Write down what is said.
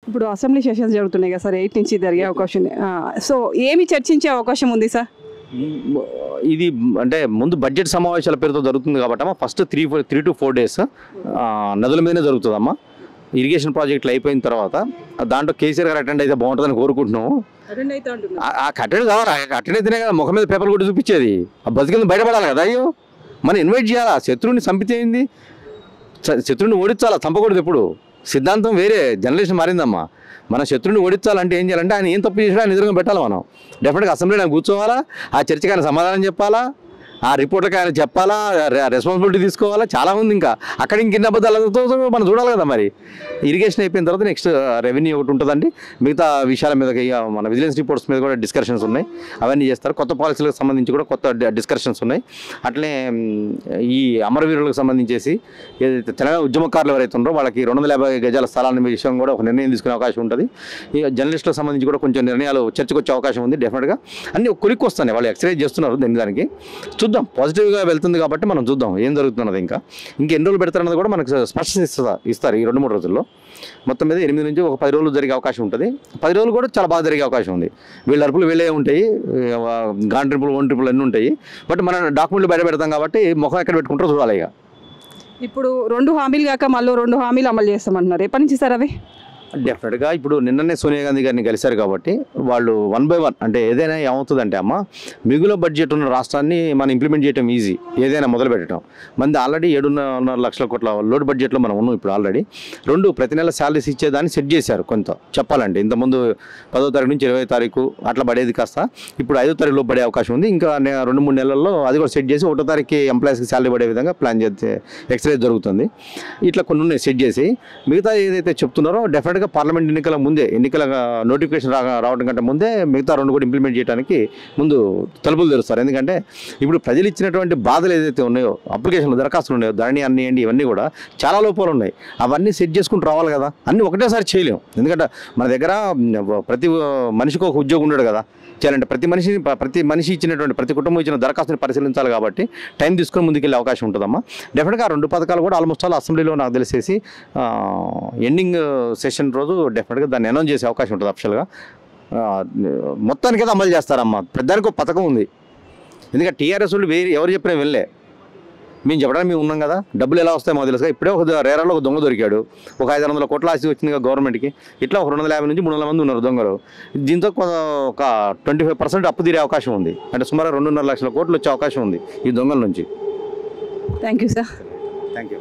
ఇప్పుడు assembly sessions జరుగుతున్నాయి కదా సార్, 8 నుంచి జరిగే అవకాశం ఉంది. సో ఏమి చర్చించే అవకాశం ఉంది సార్? ఇది అంటే ముందు బడ్జెట్ సమావేశాల పేరుతో జరుగుతుంది కాబట్టి అమ్మ ఫస్ట్ 3 to 4 days నదుల మీదనే జరుగుతుందమ్మా. ఇరిగేషన్ ప్రాజెక్టులు అయిపోయిన తర్వాత దాంట్లో కేసీఆర్ గారు అటెండ్ అయితే బాగుంటుందని కోరుకుంటున్నాము. అటెండ్ కావాలి, అటెండ్ అయితేనే కదా ముఖం మీద పేపర్లు కొట్టి చూపించేది. ఆ బతికింది బయటపడాలి కదా. అయ్యో మనం ఇన్వైట్ చేయాలా? శత్రువుని చంపితే అయింది, శత్రువుని ఓడించాలా, చంపకూడదు. ఎప్పుడు సిద్ధాంతం వేరే, జనరేషన్ మారిందమ్మా. మన శత్రువుని ఓడించాలంటే ఏం చేయాలంటే ఆయన ఏం తప్పు చేసినా ఆయన ఎదురుగా పెట్టాలి. మనం డెఫినెట్గా అసెంబ్లీలో ఆయన కూర్చోవాలా, ఆ చర్చకి ఆయన సమాధానం చెప్పాలా, ఆ రిపోర్ట్కి ఆయన చెప్పాలా, రెస్పాన్సిబిలిటీ తీసుకోవాలా. చాలా ఉంది. ఇంకా అక్కడ ఇంకెన్ని అబద్ధాలతో మనం చూడాలి కదా. మరి ఇరిగేషన్ అయిపోయిన తర్వాత నెక్స్ట్ రెవెన్యూ ఒకటి ఉంటుందండి. మిగతా విషయాల మీద మన విజిలెన్స్ రిపోర్ట్స్ మీద కూడా డిస్కషన్స్ ఉన్నాయి, అవన్నీ చేస్తారు. కొత్త పాలసీలకు సంబంధించి కూడా కొత్త డిస్కషన్స్ ఉన్నాయి. అట్లనే ఈ అమరవీరులకు సంబంధించేసి ఏదైతే తెలంగాణ ఉద్యమకారులు ఎవరైతే ఉన్నారో వాళ్ళకి 250 గజాల స్థలాన్ని విషయం కూడా ఒక నిర్ణయం తీసుకునే అవకాశం ఉంటుంది. ఈ జర్నలిస్టులకు సంబంధించి కూడా కొంచెం నిర్ణయాలు చర్చకు వచ్చే అవకాశం ఉంది. డెఫినెట్గా అన్నీ కొలిక్కి వస్తాయి. వాళ్ళు ఎక్సర్సైజ్ చేస్తున్నారు దానికి. చూద్దాం, పాజిటివ్గా వెళ్తుంది కాబట్టి మనం చూద్దాం ఏం జరుగుతున్నది. ఇంకా ఎన్ని రోజులు పెడతారన్నది కూడా మనకు స్పష్టత ఇస్తారు ఈ 2-3 రోజుల్లో. మొత్తం మీద 8 నుంచి ఒక 10 రోజులు జరిగే అవకాశం ఉంటుంది. 10 రోజులు కూడా చాలా బాగా జరిగే అవకాశం ఉంది. వీళ్ళ అరుపులు వీళ్ళే ఉంటాయి, గాన్ ట్రిపుల్, ఓన్ ట్రిపుల్ అన్నీ ఉంటాయి. బట్ మనం డాక్యుమెంట్లు బయట పెడతాం కాబట్టి ముఖం ఎక్కడ పెట్టుకుంటారో చూడాలి. ఇక ఇప్పుడు 2 హామీలు కాక మళ్ళీ 2 హామీలు అమలు చేస్తామంటున్నారు. ఎప్పటి నుంచి సార్ అవి? డెఫినెట్గా ఇప్పుడు నిన్ననే సోనియా గాంధీ గారిని కలిశారు కాబట్టి వాళ్ళు 1 by 1 అంటే ఏదైనా ఏమవుతుందంటే అమ్మ, మిగులు బడ్జెట్ ఉన్న రాష్ట్రాన్ని మనం ఇంప్లిమెంట్ చేయడం ఈజీ, ఏదైనా మొదలు పెట్టడం. మంది ఆల్రెడీ 7.5 లక్షల కోట్ల లోడ్ బడ్జెట్లో మనం ఉన్నాం ఇప్పుడు ఆల్రెడీ. 2 ప్రతి నెల శాలరీస్ ఇచ్చేదాన్ని సెట్ చేశారు కొంత చెప్పాలంటే. ఇంతకుముందు 10వ తారీఖు నుంచి 20వ తారీఖు అట్లా పడేది కాస్త ఇప్పుడు 5వ తారీఖులో పడే అవకాశం ఉంది. ఇంకా 2-3 నెలల్లో అది కూడా సెట్ చేసి 1వ తారీఖుకి ఎంప్లాయీస్కి శాలరీ పడే విధంగా ప్లాన్ చేస్తే ఎక్సర్సైజ్ జరుగుతుంది. ఇట్లా కొన్ని ఉన్నాయి సెట్ చేసి. మిగతా ఏదైతే చెప్తున్నారో డెఫినెట్గా పార్లమెంట్ ఎన్నికల ముందే, ఎన్నికల నోటిఫికేషన్ రావడం కంటే ముందే మిగతా 2 కూడా ఇంప్లిమెంట్ చేయడానికి ముందు తలుపులు తెరుస్తారు. ఎందుకంటే ఇప్పుడు ప్రజలు ఇచ్చినటువంటి బాధలు ఏదైతే ఉన్నాయో, అప్లికేషన్లు, దరఖాస్తులు ఉన్నాయో, ధరణి అన్నీ ఇవన్నీ కూడా చాలా లోపాలు ఉన్నాయి. అవన్నీ సెట్ చేసుకుంటూ రావాలి కదా. అన్నీ ఒకటేసారి చేయలేము. ఎందుకంటే మన దగ్గర ప్రతి మనిషికి ఒక ఉద్యోగం ఉండడు కదా. చేయాలంటే ప్రతి మనిషి ఇచ్చినటువంటి, ప్రతి కుటుంబం ఇచ్చిన దరఖాస్తుని పరిశీలించాలి కాబట్టి టైం తీసుకొని ముందుకెళ్ళే అవకాశం ఉంటుందమ్మా. డెఫినెట్గా 2 పథకాలు కూడా ఆల్మోస్ట్ అసెంబ్లీలో నాకు తెలిసేసి ఎండింగ్ సెషన్ రోజు డెఫినెట్గా దాన్ని అనౌన్స్ చేసే అవకాశం ఉంటుంది అఫిషియల్గా. మొత్తానికి అయితే అమలు చేస్తారమ్మా. పెద్దానికి ఒక పథకం ఉంది. ఎందుకంటే టీఆర్ఎస్ వాళ్ళు ఎవరు చెప్పినా వెళ్ళే, మేము చెప్పడానికి మేము ఉన్నాం కదా. డబ్బులు ఎలా వస్తాయో మాకు తెలుసు. ఇప్పుడే ఒక రేరాలో ఒక దొంగ దొరికాడు. ఒక 500 కోట్ల ఆస్తి వచ్చింది కదా గవర్నమెంట్కి. ఇట్లా ఒక 250 నుంచి 300 మంది ఉన్నారు దొంగలు. దీంతో ఒక 25% అప్పు తీరే అవకాశం ఉంది. అంటే సుమారు 2.5 లక్షల కోట్లు వచ్చే అవకాశం ఉంది ఈ దొంగల నుంచి. Thank you sir. Thank you.